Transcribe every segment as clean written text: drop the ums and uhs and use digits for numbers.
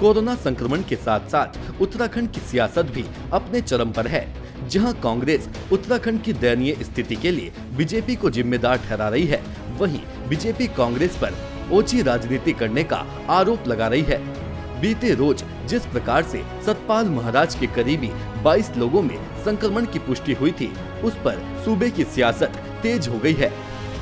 Corona संक्रमण के साथ साथ उत्तराखंड की सियासत भी अपने चरम पर है, जहां कांग्रेस उत्तराखंड की दयनीय स्थिति के लिए बीजेपी को जिम्मेदार ठहरा रही है, वहीं बीजेपी कांग्रेस पर ओछी राजनीति करने का आरोप लगा रही है। बीते रोज जिस प्रकार से सतपाल महाराज के करीबी 22 लोगों में संक्रमण की पुष्टि हुई थी, उस पर सूबे की सियासत तेज हो गई है।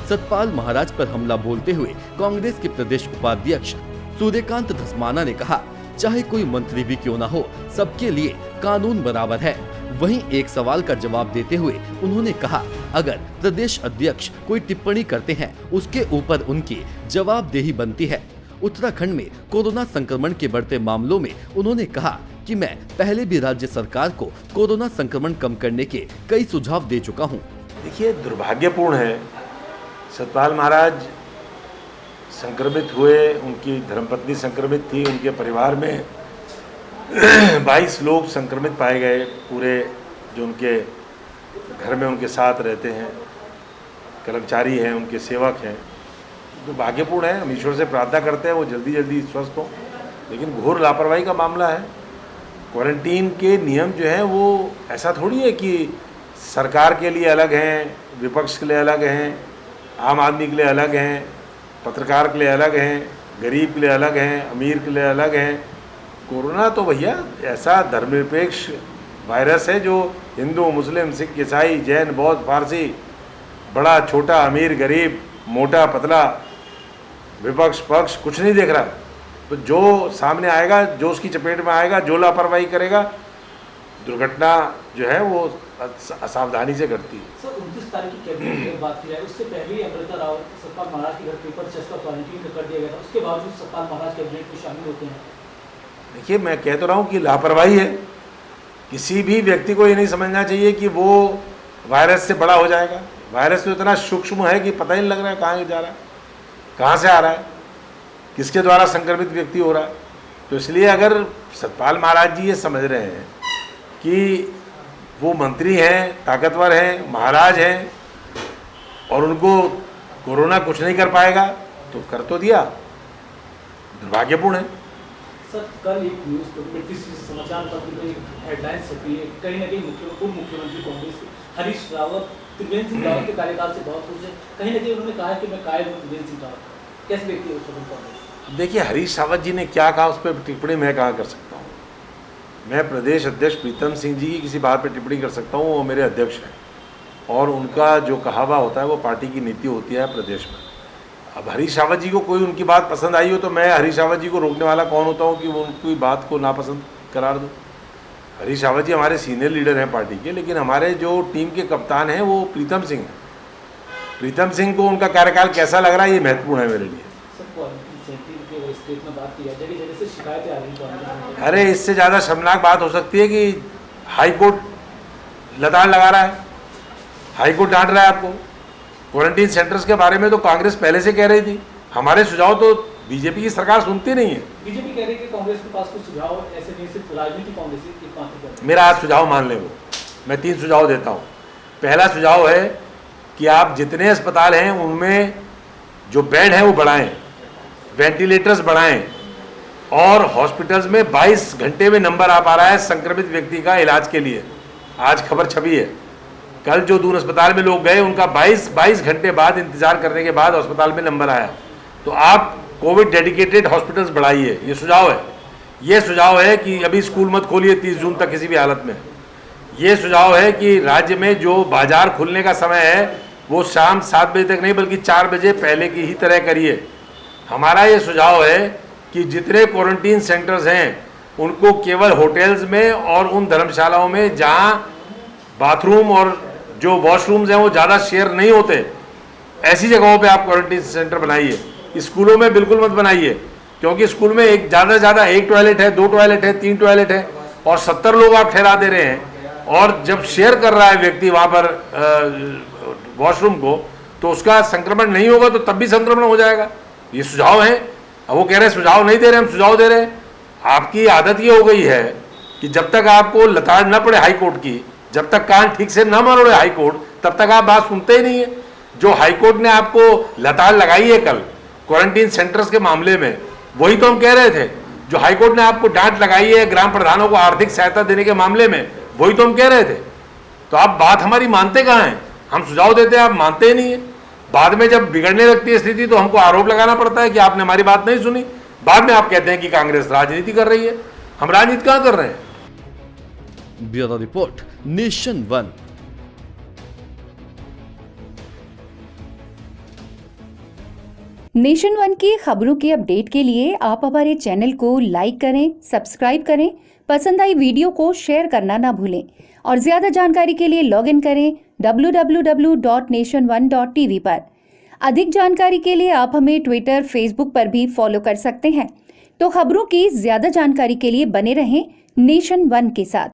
सतपाल महाराज पर हमला बोलते हुए कांग्रेस के प्रदेश उपाध्यक्ष सूर्यकांत धस्माना ने कहा, चाहे कोई मंत्री भी क्यों न हो, सबके लिए कानून बराबर है। वहीं एक सवाल का जवाब देते हुए उन्होंने कहा, अगर प्रदेश अध्यक्ष कोई टिप्पणी करते हैं, उसके ऊपर उनकी जवाबदेही बनती है। उत्तराखंड में कोरोना संक्रमण के बढ़ते मामलों में उन्होंने कहा कि मैं पहले भी राज्य सरकार को कोरोना संक्रमण कम करने के कई सुझाव दे चुका हूं। देखिए, दुर्भाग्यपूर्ण है, सतपाल महाराज संक्रमित हुए, उनकी धर्मपत्नी संक्रमित थी, उनके परिवार में 22 लोग संक्रमित पाए गए, पूरे जो उनके घर में उनके साथ रहते हैं, कर्मचारी हैं, उनके सेवक हैं। दुर्भाग्यपूर्ण है। हम ईश्वर से प्रार्थना करते हैं वो जल्दी जल्दी स्वस्थ हो, लेकिन घोर लापरवाही का मामला है। क्वारंटीन के नियम जो हैं वो ऐसा थोड़ी है कि सरकार के लिए अलग हैं, विपक्ष के लिए अलग हैं, आम आदमी के लिए अलग हैं, पत्रकार के लिए अलग हैं, गरीब के लिए अलग हैं, अमीर के लिए अलग हैं। कोरोना तो भैया ऐसा धर्मनिरपेक्ष वायरस है जो हिंदू, मुस्लिम, सिख, ईसाई, जैन, बौद्ध, पारसी, बड़ा छोटा, अमीर, गरीब, मोटा, पतला, विपक्ष, पक्ष कुछ नहीं देख रहा। तो जो सामने आएगा, जो उसकी चपेट में आएगा, जो लापरवाही करेगा, दुर्घटना जो है वो असावधानी से घटती है। सर, 29 तारीख की कैबिनेट की बात की जाए, उससे पहले ही अमृता रावत सतपाल महाराज के घर पेपर चेस्ट का क्वारंटीन कर दिया गया था, उसके बावजूद सतपाल महाराज कैबिनेट में शामिल होते हैं। देखिए, मैं कह तो रहा हूँ कि लापरवाही है। किसी भी व्यक्ति को ये नहीं समझना चाहिए कि वो वायरस से बड़ा हो जाएगा। वायरस तो इतना सूक्ष्म है कि पता ही नहीं लग रहा है कहाँ जा रहा है, कहाँ से आ रहा है, किसके द्वारा संक्रमित व्यक्ति हो रहा है। तो इसलिए अगर सतपाल महाराज जी ये समझ रहे हैं कि वो मंत्री हैं, ताकतवर हैं, महाराज हैं और उनको कोरोना कुछ नहीं कर पाएगा, तो कर तो दिया। दुर्भाग्यपूर्ण है। सर, कल एक न्यूज़ समाचार पत्र में हेडलाइन छपी है, कहीं ना कहीं पूर्व मुख्यमंत्री कांग्रेस के हरीश रावत त्रिवेंद्र सिंह रावत के कार्यकाल से बहुत खुश है। कहीं ना कहीं उन्होंने कहा कि मैं कायम हूं त्रिवेंद्र सिंह रावत। कैसे देखती है उत्तराखंड कांग्रेस? देखिए, हरीश रावत जी ने क्या कहा उस पर टिप्पणी मैं कहाँ कर सकता हूँ। मैं प्रदेश अध्यक्ष प्रीतम सिंह जी की किसी बात पर टिप्पणी कर सकता हूँ, वो मेरे अध्यक्ष हैं और उनका जो कहावा होता है वो पार्टी की नीति होती है प्रदेश में। अब हरीश रावत जी को कोई उनकी बात पसंद आई हो तो मैं हरीश रावत जी को रोकने वाला कौन होता हूँ कि वो उनकी बात को नापसंद करार दूँ। हरीश रावत जी हमारे सीनियर लीडर हैं पार्टी के, लेकिन हमारे जो टीम के कप्तान हैं वो प्रीतम सिंह हैं। प्रीतम सिंह को उनका कार्यकाल कैसा लग रहा है ये महत्वपूर्ण है मेरे लिए। अरे, इससे ज़्यादा शर्मनाक बात हो सकती है कि हाई कोर्ट लताड़ लगा रहा है, हाई कोर्ट डांट रहा है आपको। क्वारंटीन सेंटर्स के बारे में तो कांग्रेस पहले से कह रही थी, हमारे सुझाव तो बीजेपी की सरकार सुनती नहीं है। बीजेपी कह रही है कि कांग्रेस के पास कुछ सुझाव ऐसे नहीं, सिर्फ राजनीति कांग्रेस। मेरा आज सुझाव मान ले, वो मैं 3 सुझाव देता हूँ। पहला सुझाव है कि आप जितने अस्पताल हैं उनमें जो बेड है वो बढ़ाएं, वेंटिलेटर्स बढ़ाएं और हॉस्पिटल्स में 22 घंटे में नंबर आ पा रहा है संक्रमित व्यक्ति का इलाज के लिए। आज खबर छपी है, कल जो दून अस्पताल में लोग गए उनका 22 घंटे बाद इंतजार करने के बाद अस्पताल में नंबर आया। तो आप कोविड डेडिकेटेड हॉस्पिटल्स बढ़ाइए, ये सुझाव है। ये सुझाव है कि अभी स्कूल मत खोलिए 30 जून तक किसी भी हालत में। ये सुझाव है कि राज्य में जो बाजार खुलने का समय है वो शाम 7 बजे तक नहीं बल्कि 4 बजे पहले की ही तरह करिए। हमारा ये सुझाव है कि जितने क्वारंटीन सेंटर्स हैं उनको केवल होटल्स में और उन धर्मशालाओं में जहाँ बाथरूम और जो वॉशरूम्स हैं वो ज़्यादा शेयर नहीं होते, ऐसी जगहों पे आप क्वारंटीन सेंटर बनाइए। स्कूलों में बिल्कुल मत बनाइए, क्योंकि स्कूल में एक ज़्यादा से ज़्यादा 1 टॉयलेट है, 2 टॉयलेट है, 3 टॉयलेट है और 70 लोग आप ठहरा दे रहे हैं। और जब शेयर कर रहा है व्यक्ति वहाँ पर वॉशरूम को, तो उसका संक्रमण नहीं होगा तो तब भी संक्रमण हो जाएगा। ये सुझाव है। अब वो कह रहे हैं सुझाव नहीं दे रहे, हम सुझाव दे रहे हैं। आपकी आदत ये हो गई है कि जब तक आपको लताड़ न पड़े हाई कोर्ट की, जब तक कान ठीक से न मरोड़े हाई कोर्ट, तब तक आप बात सुनते ही नहीं है। जो हाई कोर्ट ने आपको लताड़ लगाई है कल क्वारंटीन सेंटर्स के मामले में, वही तो हम कह रहे थे। जो हाईकोर्ट ने आपको डांट लगाई है ग्राम प्रधानों को आर्थिक सहायता देने के मामले में, वही तो हम कह रहे थे। तो आप बात हमारी मानते कहाँ हैं? हम सुझाव देते हैं, आप मानते ही नहीं है। बाद में जब बिगड़ने लगती है स्थिति तो हमको आरोप लगाना पड़ता है कि आपने हमारी बात नहीं सुनी। बाद में आप कहते हैं कि कांग्रेस राजनीति कर रही है। हम राजनीति कहाँ कर रहे हैं? Bureau report, nation one. Nation one की खबरों के अपडेट के लिए आप हमारे चैनल को लाइक करें, सब्सक्राइब करें, पसंद आई वीडियो को शेयर करना ना भूलें और ज़्यादा जानकारी के लिए लॉग इन करें www.nation1.tv पर। अधिक जानकारी के लिए आप हमें ट्विटर, फेसबुक पर भी फॉलो कर सकते हैं। तो खबरों की ज़्यादा जानकारी के लिए बने रहें नेशन वन के साथ।